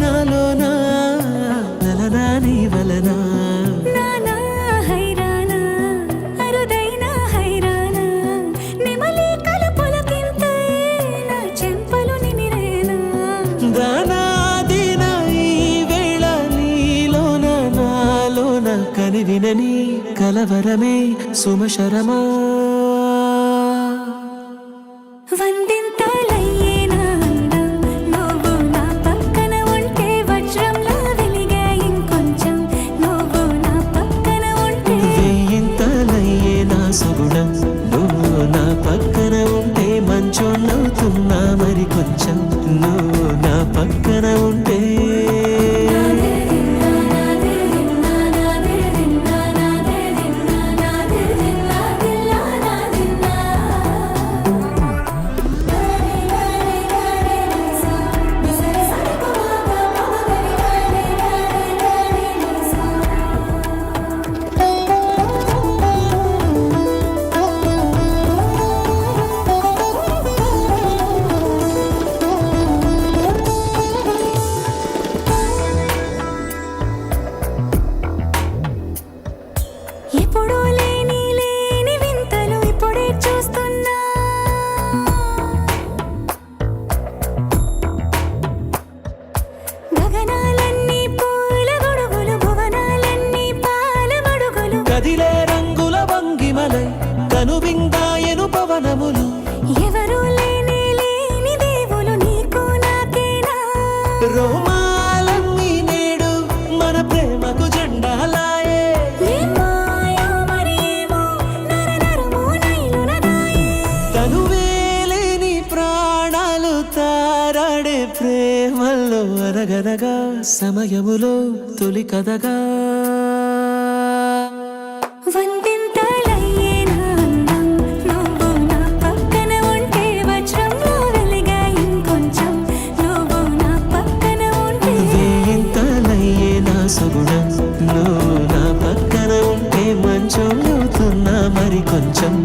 నాలోనా నలనా నీ వలనా నానా హైరానా అరుదైన హైరానా నెమలి కలుపులకింతై నా చెంపలు నిమిరేనా దానాదిన ఈ వేళ నీలోన నాలోన కనివినని కలవరమే సుమశరమా వందింతలయ్యేనా అందం నువ్వు నా పక్కన ఉంటే వజ్రంలా వెలిగే ఇంకొంచెం నువ్వు నా పక్కన ఉంటే వెయ్యింతలయ్యే నా సగుణం నువ్వు నా పక్కన ఉంటే మంచోళ్ళవుతున్నా మరి కొంచెం నువ్వు నా పక్కన ఉంటే ఎప్పుడూ లేని వింతలు ఇప్పుడే చూస్తున్నా గగనాలన్నీ పూల గొడుగులు భువనాలన్నీ పాల మడుగులు కదిలే రంగుల వంగిమలై కనువిందాయను పవనములు ఎవరూ లేని దేవులు నీకు నాకేనా రోమాలన్నీ నేడు మన ప్రేమకు జెండాలాయే ఏమాయో మరి ఏమో నరనరమో నైలున దాయే తనువేలేని ప్రాణాలు తారాడే ప్రేమల్లో అనగనగా సమయములో తొలి కథగా వందింతలయ్యేనా అందం నువ్వు నా పక్కన ఉంటే వజ్రంలా వెలిగే ఇంకొంచెం నువ్వు నా పక్కన ఉంటే వేయింతలయ్యే నా సగుణం నువ్వు నా పక్కన ఉంటే మంచోళ్ళవుతున్నా మరి కొంచెం